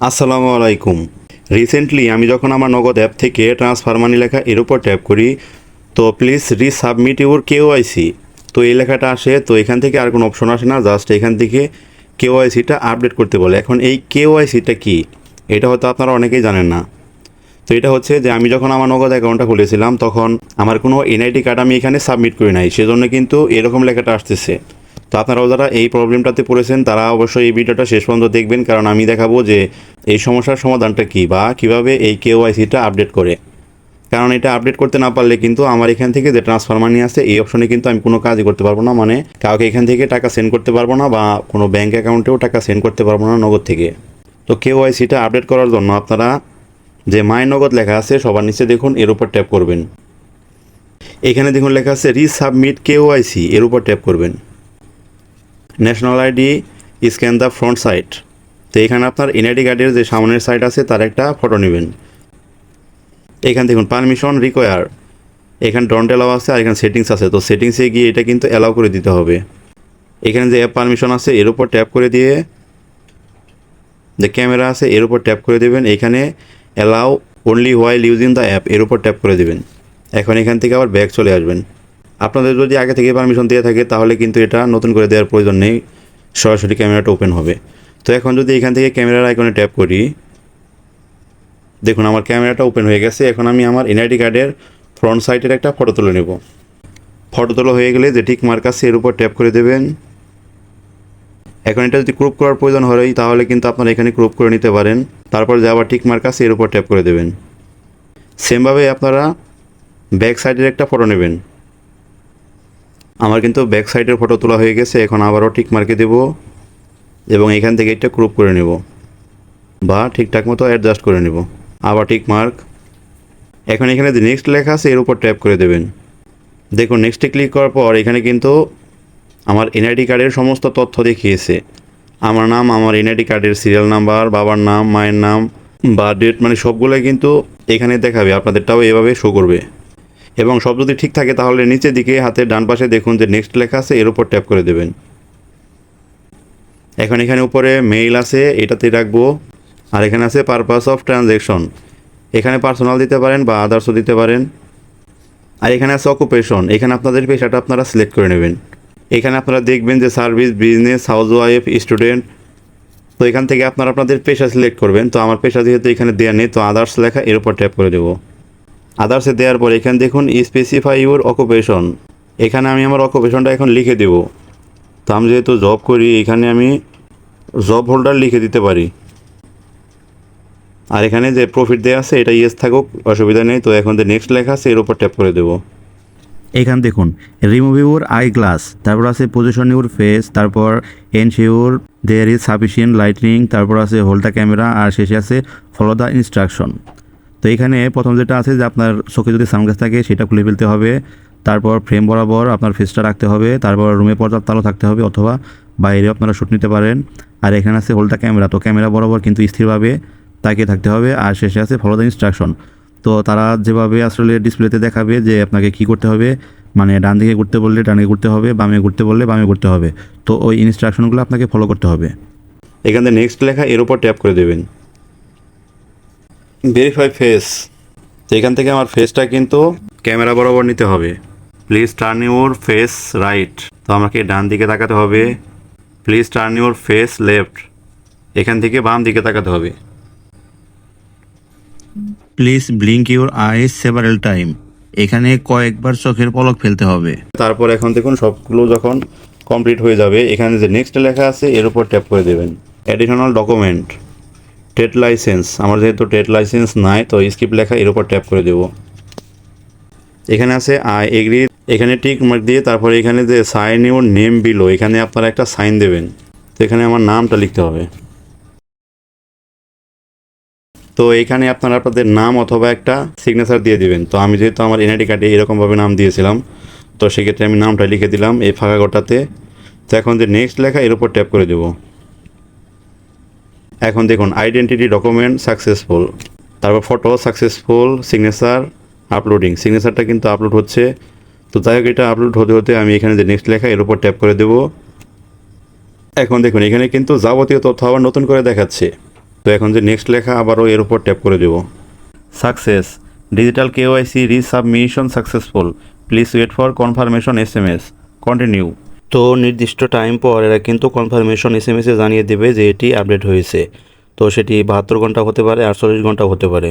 আসসালামু আলাইকুম। রিসেন্টলি আমি যখন আমার নগদ অ্যাপ থেকে ট্রান্সফার মানি লেখা এর উপর ট্যাপ করি, তো প্লিজ রিসাবমিট ইউর কেওআইসি, তো এই লেখাটা আসে। তো এখান থেকে আর কোনো অপশন আসে না, জাস্ট এখান থেকে কেওআইসিটা আপডেট করতে বলে। এখন এই কেওআইসিটা কি, এটা হয়তো আপনারা অনেকেই জানেন না। তো এটা হচ্ছে যে আমি যখন আমার নগদ অ্যাকাউন্টটা খুলেছিলাম তখন আমার কোনো এনআইডি কার্ড আমি এখানে সাবমিট করি নাই, সেজন্য কিন্তু এরকম লেখাটা আসতেছে। তো আপনারাও যারা এই প্রবলেমটাতে পড়েছেন তারা অবশ্যই এই ভিডিওটা শেষ পর্যন্ত দেখবেন, কারণ আমি দেখাবো যে এই সমস্যার সমাধানটা কী বা কীভাবে এই কেওআইসিটা আপডেট করে। কারণ এটা আপডেট করতে না পারলে কিন্তু আমার এখান থেকে যে ট্রান্সফার মানি আছে এই অপশনে কিন্তু আমি কোনো কাজই করতে পারবো না, মানে কাউকে এখান থেকে টাকা সেন্ড করতে পারবো না বা কোনো ব্যাঙ্ক অ্যাকাউন্টেও টাকা সেন্ড করতে পারবো না নগদ থেকে। তো কেওআইসিটা আপডেট করার জন্য আপনারা যে মাই নগদ লেখা আছে সবার নিচে দেখুন এর উপর ট্যাপ করবেন। এখানে দেখুন লেখা আছে রিসাবমিট কেওআইসি, এর উপর ট্যাপ করবেন। National ID scan the front side, তো এখানে আপনার এনআইডি কার্ডের যে সামনের সাইড আছে তার একটা ফটো নেবেন। এখানে দেখুন পারমিশন রিকোয়ার, এখানে ডন্ট অ্যালাউ আছে আর এখানে সেটিংস আছে, তো সেটিংসে গিয়ে এটা কিন্তু অ্যালাউ করে দিতে হবে। এখানে যে অ্যাপ পারমিশন আছে এর উপর ট্যাপ করে দিয়ে যে ক্যামেরা আছে এর উপর ট্যাপ করে দেবেন। এখানে allow only while using the app, এর উপর ট্যাপ করে দেবেন। এখন এখান থেকে আবার ব্যাক চলে আসবেন। আপনাদের যদি আগে থেকে পারমিশন দিয়ে থাকে তাহলে কিন্তু এটা নতুন করে দেওয়ার প্রয়োজন নেই, সরাসরি ক্যামেরাটা ওপেন হবে। তো এখন যদি এখান থেকে ক্যামেরার আইকনে ট্যাপ করি, দেখুন আমার ক্যামেরাটা ওপেন হয়ে গেছে। এখন আমি আমার এনআইডি কার্ডের ফ্রন্ট সাইডের একটা ফটো তুলে নেব। ফটো তোলা হয়ে গেলে যে টিক মার্ক আছে এর উপর ট্যাপ করে দেবেন। এখন এটা যদি ক্রপ করার প্রয়োজন হয় তাহলে কিন্তু আপনারা এখানে ক্রপ করে নিতে পারেন। তারপর যে আবার টিক মার্ক আছে এর উপর ট্যাপ করে দেবেন। সেমভাবে আপনারা ব্যাক সাইডের একটা ফটো নেবেন। আমার কিন্তু ব্যাক সাইডের ফটো তোলা হয়ে গেছে। এখন আবারও টিক মার্কে দেব এবং এখান থেকে এটা ক্রপ করে নেব বা ঠিকঠাক মতো অ্যাডজাস্ট করে নেব। আবার টিক মার্ক। এখন এখানে যে নেক্সট লেখা আছে এর উপর ট্যাপ করে দেবেন। দেখুন নেক্সটে ক্লিক করার পর এখানে কিন্তু আমার এনআইডি কার্ডের সমস্ত তথ্য দেখিয়েছে। আমার নাম, আমার এনআইডি কার্ডের সিরিয়াল নাম্বার, বাবার নাম, মায়ের নাম বা ডেট, মানে সবগুলোই কিন্তু এখানে দেখাবে। আপনাদেরটাও এভাবে শো করবে। এবং সব যদি ঠিক থাকে তাহলে নিচের দিকে হাতের ডান পাশে দেখুন যে নেক্সট লেখা আছে এর উপর ট্যাপ করে দেবেন। এখন এখানে উপরে মেইল আছে, এটাতে রাখবো। আর এখানে আছে পারপাস অফ ট্রানজ্যাকশন, এখানে পার্সোনাল দিতে পারেন বা আদার্সও দিতে পারেন। আর এখানে আছে অকুপেশন, এখানে আপনাদের পেশাটা আপনারা সিলেক্ট করে নেবেন। এখানে আপনারা দেখবেন যে service, business, house wife, student, তো এখান থেকে আপনারা আপনাদের পেশা সিলেক্ট করবেন। তো আমার পেশা যেহেতু এখানে দেওয়া নেই, তো আদার্স লেখা এর উপর ট্যাপ করে দেবো। আদার্সে দেওয়ার পর এখানে দেখুন স্পেসিফাই ইউর অকুপেশন, এখানে আমি আমার অকুপেশনটা এখন লিখে দেব। তো আমি যেহেতু জব করি এখানে আমি জব হোল্ডার লিখে দিতে পারি। আর এখানে যে প্রফিট দেওয়া আছে এটা ইয়েস থাকুক, অসুবিধা নেই। তো এখন যে নেক্সট লেখা আছে এর উপর ট্যাপ করে দেবো। এখান দেখুন রিমুভ ইউর আই গ্লাস, তারপর আছে পজিশন ইউর ফেস, তারপর ensure there is sufficient lighting, তারপর আছে হোল্ড দ্য ক্যামেরা, আর শেষে আছে ফলো দ্য ইনস্ট্রাকশন। তো এখানে প্রথম যেটা আছে যে আপনার চোখে যদি সানগ্লাস থাকে সেটা খুলে ফেলতে হবে। তারপর ফ্রেম বরাবর আপনার ফেসটা রাখতে হবে। তারপর রুমে পর্যাপ্ত আলো থাকতে হবে অথবা বাইরে আপনারা শ্যুট নিতে পারেন। আর এখানে আছে হোল্ড দ্য ক্যামেরা, তো ক্যামেরা বরাবর কিন্তু স্থিরভাবে তাকিয়ে থাকতে হবে। আর শেষে আছে ফলো দ্য ইনস্ট্রাকশন, তো তারা যেভাবে আসলে ডিসপ্লেতে দেখাবে যে আপনাকে কী করতে হবে, মানে ডান দিকে ঘুরতে বললে ডানে ঘুরতে হবে, বামে ঘুরতে বললে বামে ঘুরতে হবে। তো ওই ইনস্ট্রাকশনগুলো আপনাকে ফলো করতে হবে। এখানে নেক্সট লেখা এর উপর ট্যাপ করে দেবেন। ভেরিফাই ফেস, তো এখান থেকে আমার ফেসটা কিন্তু ক্যামেরা বরাবর নিতে হবে। Please turn your face right, তো আমাকে ডান দিকে তাকাতে হবে। Please turn your face left, এখান থেকে বাম দিকে তাকাতে হবে। Please blink your eyes several time, এখানে কয়েকবার চোখের পলক ফেলতে হবে। তারপর এখন দেখুন সবগুলো যখন কমপ্লিট হয়ে যাবে এখানে যে নেক্সট লেখা আছে এর উপর ট্যাপ করে দেবেন। অ্যাডিশনাল ডকুমেন্ট, ট্রেড লাইসেন্স, আমার যেহেতু ট্রেড লাইসেন্স নাই তো স্কিপ লেখা এর উপর ট্যাপ করে দেব। এখানে আছে আই এগ্রি, এখানে টিক মার্ক দিয়ে তারপরে এখানে যে সাইন ইউর নেম বিলো, এখানে আপনারা একটা সাইন দেবেন। তো এখানে আমার নামটা লিখতে হবে। তো এখানে আপনারা আপনাদের নাম অথবা একটা সিগনেচার দিয়ে দিবেন। তো আমি যেহেতু আমার এনআইডি কার্ডে এরকমভাবে নাম দিয়েছিলাম, তো সেক্ষেত্রে আমি নামটা লিখে দিলাম এই ফাঁকা ঘরটাতে। তো এখন যে নেক্সট লেখা এর উপর ট্যাপ করে দেব। এখন দেখুন আইডেন্টিটি ডকুমেন্ট সাকসেসফুল, তারপর ফটো সাকসেসফুল, সিগনেচার আপলোডিং, সিগনেচারটা কিন্তু আপলোড হচ্ছে। তো যাই হোক এটা আপলোড হতে হতে আমি এখানে যে নেক্সট লেখা এর উপর ট্যাপ করে দেব। এখন দেখুন এখানে কিন্তু যাবতীয় তথ্য আবার নতুন করে দেখাচ্ছে। তো এখন যে নেক্সট লেখা আবারও এর উপর ট্যাপ করে দেব। Success, digital KYC resubmission successful, please wait for confirmation SMS, continue. তো নির্দিষ্ট টাইম পর এরা কিন্তু কনফার্মেশন SMS এ জানিয়ে দেবে যে এটি আপডেট হয়েছে। তো সেটি 72 ঘন্টা হতে পারে, 48 ঘন্টা হতে পারে।